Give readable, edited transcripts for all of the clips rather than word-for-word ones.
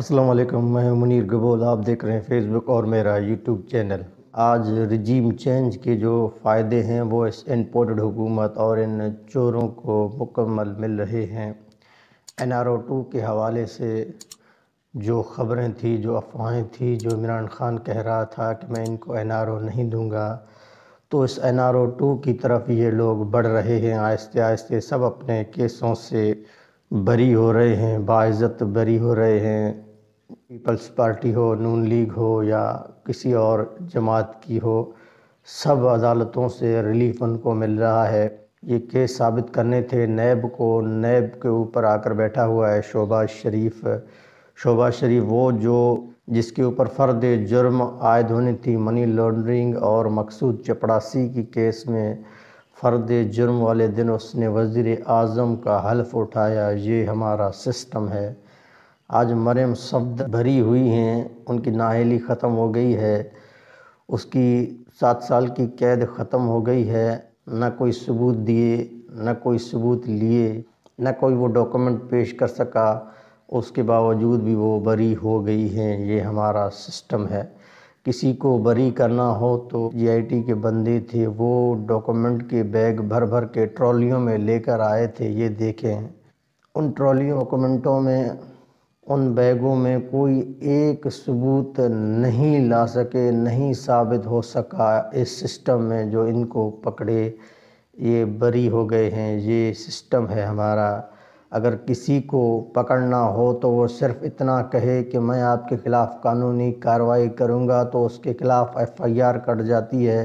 السلام علیکم، میں منیر گبول، آپ دیکھ رہے ہیں فیس بک اور میرا یوٹیوب چینل۔ آج رجیم چینج کے جو فائدے ہیں وہ اس امپورٹڈ حکومت اور ان چوروں کو مکمل مل رہے ہیں۔ NRO-2 کے حوالے سے جو خبریں تھیں، جو افواہیں تھیں، جو عمران خان کہہ رہا تھا کہ میں ان کو NRO نہیں دوں گا، تو اس NRO-2 کی طرف یہ لوگ بڑھ رہے ہیں۔ آہستہ آہستہ سب اپنے کیسوں سے بری ہو رہے ہیں، باعزت بری ہو رہے ہیں۔ پیپلز پارٹی ہو، نون لیگ ہو یا کسی اور جماعت کی ہو، سب عدالتوں سے ریلیف ان کو مل رہا ہے۔ یہ کیس ثابت کرنے تھے نیب کو، نیب کے اوپر آ کر بیٹھا ہوا ہے شہباز شریف۔ شہباز شریف وہ جس کے اوپر فرد جرم عائد ہونی تھی منی لانڈرنگ اور مقصود چپڑاسی کی کیس میں، فرد جرم والے دن اس نے وزیر اعظم کا حلف اٹھایا، یہ ہمارا سسٹم ہے۔ آج مریم صفدر بری ہوئی ہیں، ان کی نااہلی ختم ہو گئی ہے، اس کی 7 سال کی قید ختم ہو گئی ہے۔ نہ کوئی ثبوت دیے، نہ کوئی ثبوت لیے، نہ کوئی وہ ڈاکومنٹ پیش کر سکا، اس کے باوجود بھی وہ بری ہو گئی ہیں۔ یہ ہمارا سسٹم ہے۔ کسی کو بری کرنا ہو تو GIT کے بندے تھے، وہ ڈاکومنٹ کے بیگ بھر بھر کے ٹرالیوں میں لے کر آئے تھے۔ یہ دیکھیں، ان ٹرالیوں ڈاکومنٹوں میں، ان بیگوں میں کوئی ایک ثبوت نہیں لا سکے، نہیں ثابت ہو سکا اس سسٹم میں جو ان کو پکڑے۔ یہ بری ہو گئے ہیں۔ یہ سسٹم ہے ہمارا۔ اگر کسی کو پکڑنا ہو تو وہ صرف اتنا کہے کہ میں آپ کے خلاف قانونی کارروائی کروں گا، تو اس کے خلاف FIR کٹ جاتی ہے،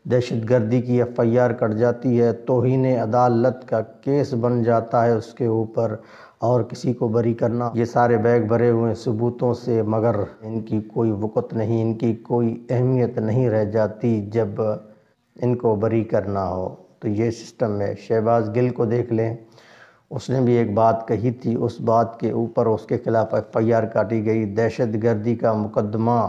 دہشت گردی کی FIR کٹ جاتی ہے، توہین عدالت کا کیس بن جاتا ہے اس کے اوپر، اور کسی کو بری کرنا۔ یہ سارے بیگ بھرے ہوئے ثبوتوں سے، مگر ان کی کوئی وقت نہیں، ان کی کوئی اہمیت نہیں رہ جاتی جب ان کو بری کرنا ہو۔ تو یہ سسٹم ہے۔ شہباز گل کو دیکھ لیں، اس نے بھی ایک بات کہی تھی، اس بات کے اوپر اس کے خلاف FIR کاٹی گئی، دہشت گردی کا مقدمہ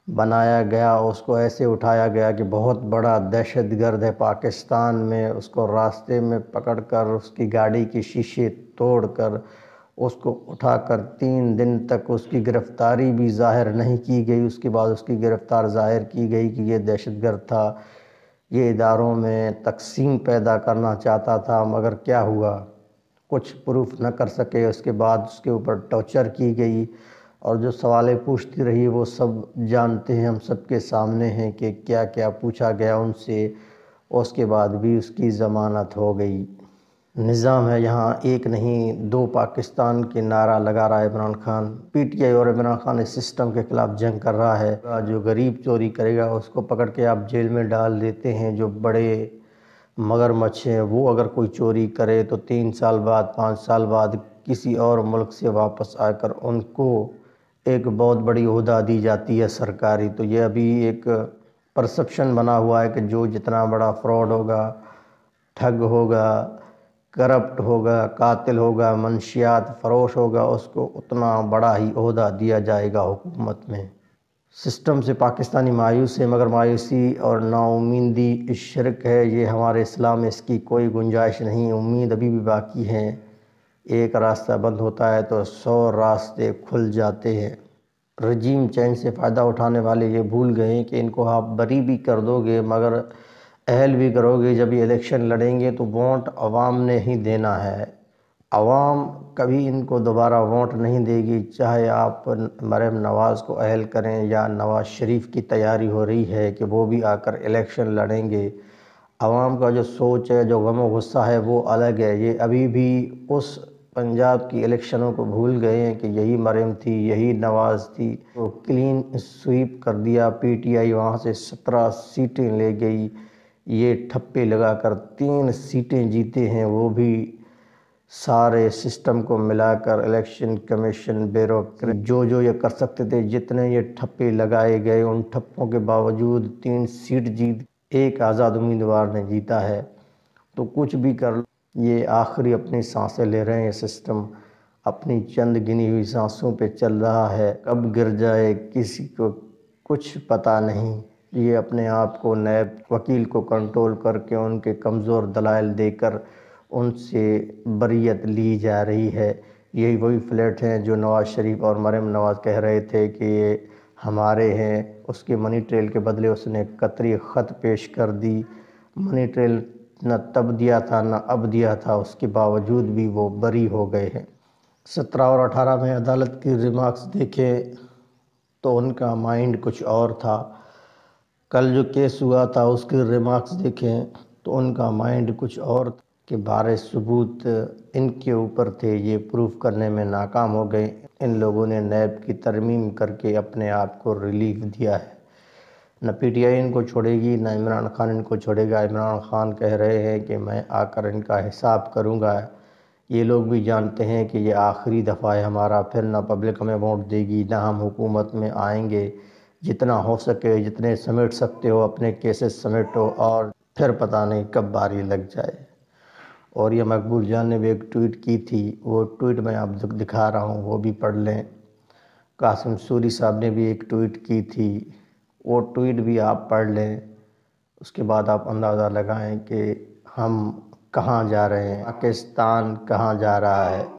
بنایا گیا، اس کو ایسے اٹھایا گیا کہ بہت بڑا دہشت گرد ہے پاکستان میں۔ اس کو راستے میں پکڑ کر، اس کی گاڑی کے شیشے توڑ کر، اس کو اٹھا کر 3 دن تک اس کی گرفتاری بھی ظاہر نہیں کی گئی۔ اس کے بعد اس کی گرفتار ظاہر کی گئی کہ یہ دہشت گرد تھا، یہ اداروں میں تقسیم پیدا کرنا چاہتا تھا، مگر کیا ہوا؟ کچھ پروف نہ کر سکے۔ اس کے بعد اس کے اوپر ٹارچر کی گئی، اور جو سوالیں پوچھتی رہی وہ سب جانتے ہیں، ہم سب کے سامنے ہیں کہ کیا کیا پوچھا گیا ان سے۔ اس کے بعد بھی اس کی ضمانت ہو گئی۔ نظام ہے یہاں ایک نہیں، 2 پاکستان کے نعرہ لگا رہا ہے عمران خان۔ PTI اور عمران خان اس سسٹم کے خلاف جنگ کر رہا ہے۔ جو غریب چوری کرے گا اس کو پکڑ کے آپ جیل میں ڈال دیتے ہیں۔ جو بڑے مگرمچھ ہیں، وہ اگر کوئی چوری کرے تو 3 سال بعد، 5 سال بعد کسی اور ملک سے واپس آ کر ان کو ایک بہت بڑی عہدہ دی جاتی ہے سرکاری۔ تو یہ ابھی ایک پرسپشن بنا ہوا ہے کہ جو جتنا بڑا فراڈ ہوگا، ٹھگ ہوگا، کرپٹ ہوگا، قاتل ہوگا، منشیات فروش ہوگا، اس کو اتنا بڑا ہی عہدہ دیا جائے گا حکومت میں۔ سسٹم سے پاکستانی مایوس ہے، مگر مایوسی اور نا امیدی شرک ہے۔ یہ ہمارے اسلام میں اس کی کوئی گنجائش نہیں۔ امید ابھی بھی باقی ہے۔ ایک راستہ بند ہوتا ہے تو 100 راستے کھل جاتے ہیں۔ رجیم چینج سے فائدہ اٹھانے والے یہ بھول گئے ہیں کہ ان کو آپ بری بھی کر دو گے، مگر اہل بھی کرو گے۔ جب یہ الیکشن لڑیں گے تو ووٹ عوام نے ہی دینا ہے۔ عوام کبھی ان کو دوبارہ ووٹ نہیں دے گی، چاہے آپ مریم نواز کو اہل کریں یا نواز شریف کی تیاری ہو رہی ہے کہ وہ بھی آ کر الیکشن لڑیں گے۔ عوام کا جو سوچ ہے، جو غم و غصہ ہے، وہ الگ ہے۔ یہ ابھی بھی اس پنجاب کی الیکشنوں کو بھول گئے ہیں کہ یہی مریم تھی، یہی نواز تھی۔ تو کلین سویپ کر دیا PTI، وہاں سے 17 سیٹیں لے گئی۔ یہ ٹھپے لگا کر 3 سیٹیں جیتے ہیں، وہ بھی سارے سسٹم کو ملا کر، الیکشن کمیشن، بیوروکریسی، جو یہ کر سکتے تھے، جتنے یہ ٹھپے لگائے گئے، ان ٹھپوں کے باوجود 3 سیٹ جیت، ایک آزاد امیدوار نے جیتا ہے۔ تو کچھ بھی کر لو، یہ آخری اپنی سانسیں لے رہے ہیں۔ سسٹم اپنی چند گنی ہوئی سانسوں پہ چل رہا ہے، کب گر جائے کسی کو کچھ پتہ نہیں۔ یہ اپنے آپ کو نیب وکیل کو کنٹرول کر کے، ان کے کمزور دلائل دے کر ان سے بریت لی جا رہی ہے۔ یہی وہی فلیٹ ہیں جو نواز شریف اور مریم نواز کہہ رہے تھے کہ یہ ہمارے ہیں. اس کے منی ٹریل کے بدلے اس نے قطری خط پیش کر دی. منی ٹریل نہ تب دیا تھا نہ اب دیا تھا، اس کے باوجود بھی وہ بری ہو گئے ہیں. 17 اور 18 میں عدالت کی ریمارکس دیکھیں تو ان کا مائنڈ کچھ اور تھا. کل جو کیس ہوا تھا اس کی ریمارکس دیکھیں تو ان کا مائنڈ کچھ اور تھا کہ بارے ثبوت ان کے اوپر تھے، یہ پروف کرنے میں ناکام ہو گئے. ان لوگوں نے نیب کی ترمیم کر کے اپنے آپ کو ریلیف دیا ہے. نہ پی ٹی آئی ان کو چھوڑے گی، نہ عمران خان ان کو چھوڑے گا. عمران خان کہہ رہے ہیں کہ میں آ کر ان کا حساب کروں گا. یہ لوگ بھی جانتے ہیں کہ یہ آخری دفعہ ہے ہمارا، پھر نہ پبلک ہمیں ووٹ دے گی، نہ ہم حکومت میں آئیں گے. جتنا ہو سکے، جتنے سمیٹ سکتے ہو اپنے کیسز سمیٹو، اور پھر پتہ نہیں کب باری لگ جائے. اور یہ مقبول جان نے بھی ایک ٹویٹ کی تھی، وہ ٹویٹ میں آپ دکھا رہا ہوں، وہ بھی پڑھ لیں. قاسم سوری صاحب نے بھی ایک ٹویٹ کی تھی، وہ ٹویٹ بھی آپ پڑھ لیں. اس کے بعد آپ اندازہ لگائیں کہ ہم کہاں جا رہے ہیں، پاکستان کہاں جا رہا ہے.